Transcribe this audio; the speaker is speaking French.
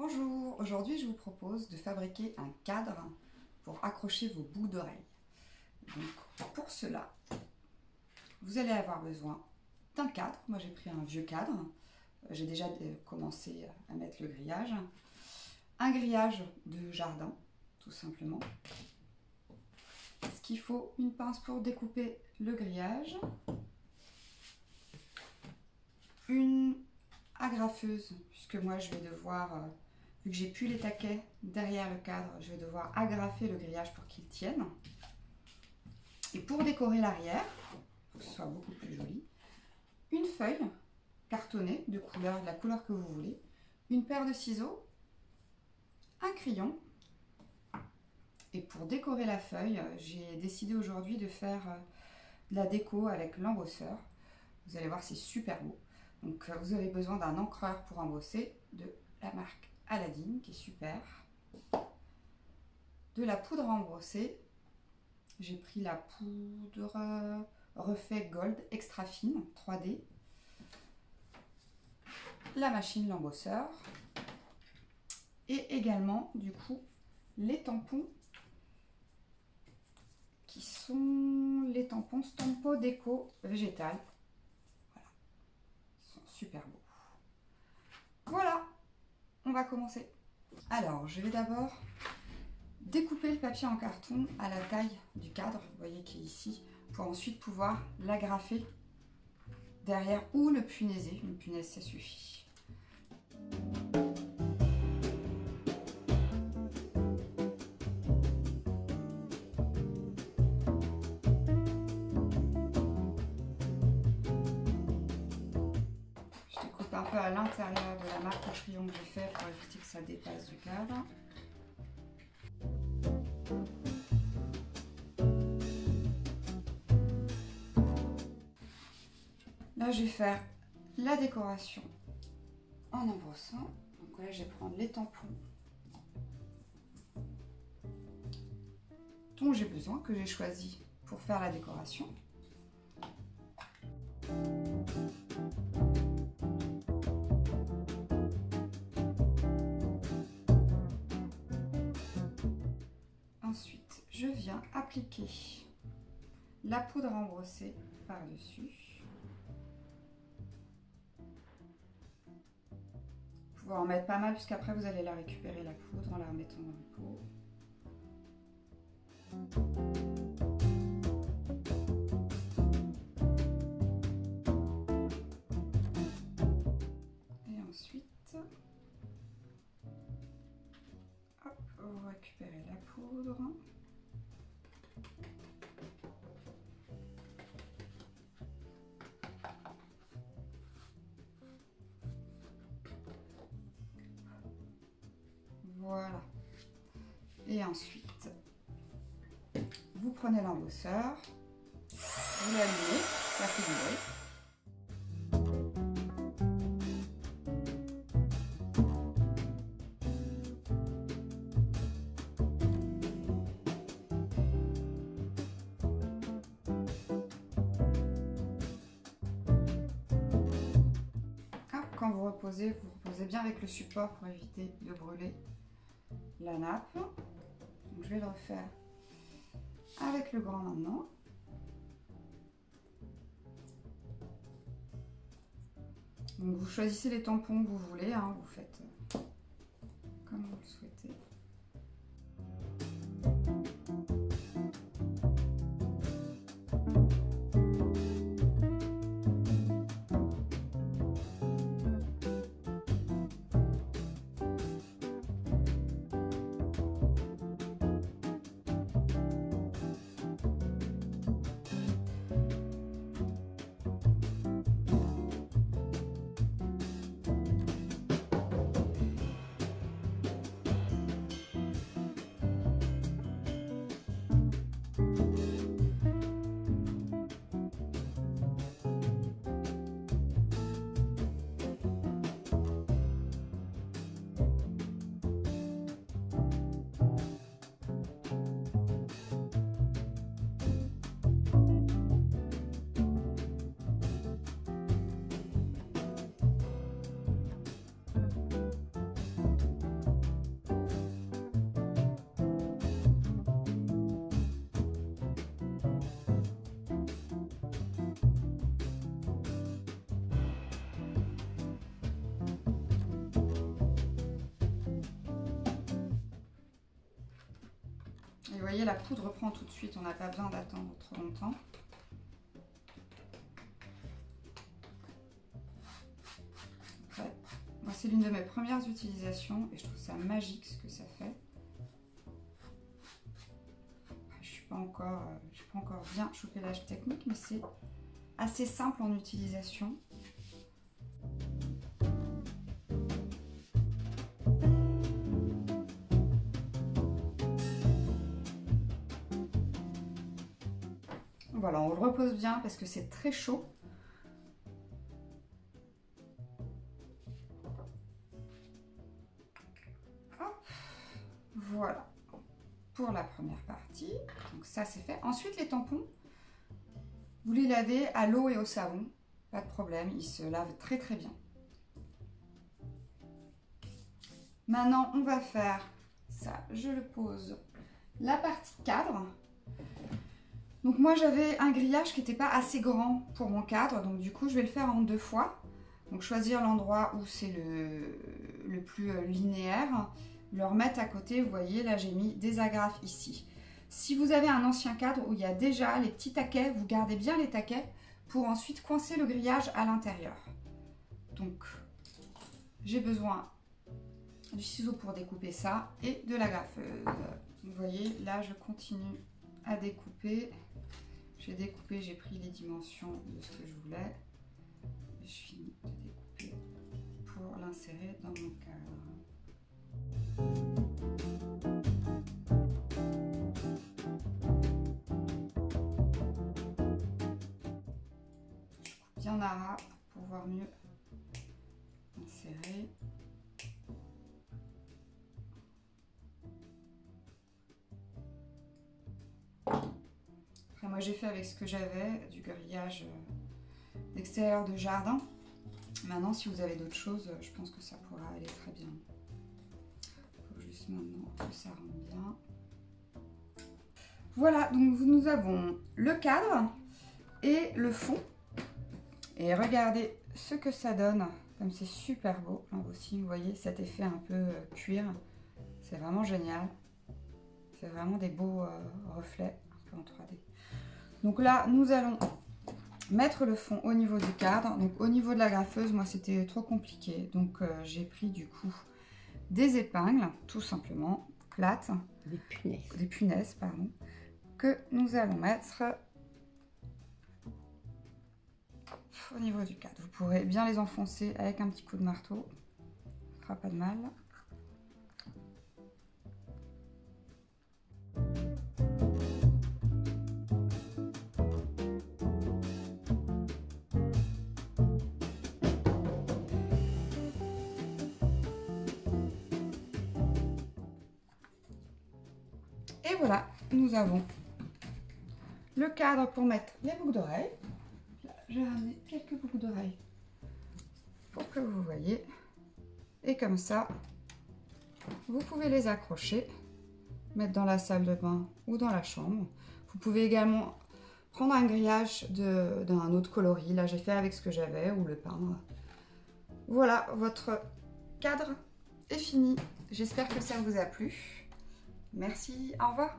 Bonjour, aujourd'hui je vous propose de fabriquer un cadre pour accrocher vos boucles d'oreilles. Donc pour cela, vous allez avoir besoin d'un cadre. Moi j'ai pris un vieux cadre, j'ai déjà commencé à mettre le grillage. Un grillage de jardin, tout simplement. Ce qu'il faut, une pince pour découper le grillage, une agrafeuse, puisque moi je vais devoir, vu que j'ai plus les taquets derrière le cadre, je vais devoir agrafer le grillage pour qu'il tienne. Et pour décorer l'arrière, pour que ce soit beaucoup plus joli, une feuille cartonnée de la couleur que vous voulez, une paire de ciseaux, un crayon. Et pour décorer la feuille, j'ai décidé aujourd'hui de faire de la déco avec l'embosseur. Vous allez voir, c'est super beau. Donc vous avez besoin d'un encreur pour embosser de la marque Aladdin, qui est super. De la poudre à embosser. J'ai pris la poudre Refait Gold extra fine 3D. La machine l'embosseur. Et également, du coup, les tampons qui sont les tampons Stampo Déco Végétal. Voilà, ils sont super beaux. Voilà, on va commencer. Alors, je vais d'abord découper le papier en carton à la taille du cadre, vous voyez qui est ici, pour ensuite pouvoir l'agrafer derrière ou le punaiser. Une punaise, ça suffit. Un peu à l'intérieur de la marque crayon que j'ai fait pour éviter que ça dépasse du cadre. Là, je vais faire la décoration en embossant. Donc là, je vais prendre les tampons dont j'ai besoin, que j'ai choisi pour faire la décoration. Ensuite, je viens appliquer la poudre à embrosser par-dessus. Vous pouvez en mettre pas mal, puisqu'après vous allez la récupérer, la poudre, en la remettant dans le pot. Et ensuite, hop, vous récupérez la poudre. Voilà. Et ensuite, vous prenez l'embosseur, vous l'allumez, ça fait du bruit. Quand vous reposez bien avec le support pour éviter de brûler la nappe. Donc, je vais le refaire avec le grand maintenant. Donc, vous choisissez les tampons que vous voulez, hein, vous faites comme vous le souhaitez. voyez, la poudre reprend tout de suite, on n'a pas besoin d'attendre trop longtemps. Après, moi c'est l'une de mes premières utilisations et je trouve ça magique ce que ça fait. Je n'ai pas encore bien chopé l'âge technique, mais c'est assez simple en utilisation. Voilà, on le repose bien parce que c'est très chaud. Hop. Voilà pour la première partie. Donc ça c'est fait. Ensuite les tampons, vous les lavez à l'eau et au savon. Pas de problème, ils se lavent très très bien. Maintenant on va faire ça, je le pose. La partie cadre. Donc moi j'avais un grillage qui n'était pas assez grand pour mon cadre, donc du coup je vais le faire en 2 fois. Donc choisir l'endroit où c'est le plus linéaire, le remettre à côté. Vous voyez là j'ai mis des agrafes ici. Si vous avez un ancien cadre où il y a déjà les petits taquets, vous gardez bien les taquets pour ensuite coincer le grillage à l'intérieur. Donc j'ai besoin du ciseau pour découper ça et de l'agrafeuse. Vous voyez là je continue à découper. J'ai découpé, j'ai pris les dimensions de ce que je voulais. Je finis de découper pour l'insérer dans mon cadre. Je coupe bien à ras pour pouvoir mieux insérer. Moi j'ai fait avec ce que j'avais, du grillage d'extérieur de jardin. Maintenant si vous avez d'autres choses, je pense que ça pourra aller très bien. Il faut juste maintenant que ça rentre bien. Voilà, donc nous avons le cadre et le fond. Et regardez ce que ça donne, comme c'est super beau. L'embossing, vous voyez cet effet un peu cuir, c'est vraiment génial. C'est vraiment des beaux reflets un peu en 3D. Donc là, nous allons mettre le fond au niveau du cadre. Donc au niveau de la graffeuse, moi c'était trop compliqué. Donc j'ai pris du coup des épingles, tout simplement, plates. Des punaises, pardon. Que nous allons mettre au niveau du cadre. Vous pourrez bien les enfoncer avec un petit coup de marteau. Ça ne fera pas de mal. Et voilà, nous avons le cadre pour mettre les boucles d'oreilles. J'ai ramené quelques boucles d'oreilles pour que vous voyez. Et comme ça, vous pouvez les accrocher, mettre dans la salle de bain ou dans la chambre. Vous pouvez également prendre un grillage d'un autre coloris. Là, j'ai fait avec ce que j'avais ou le peindre. Voilà, votre cadre est fini. J'espère que ça vous a plu. Merci, au revoir.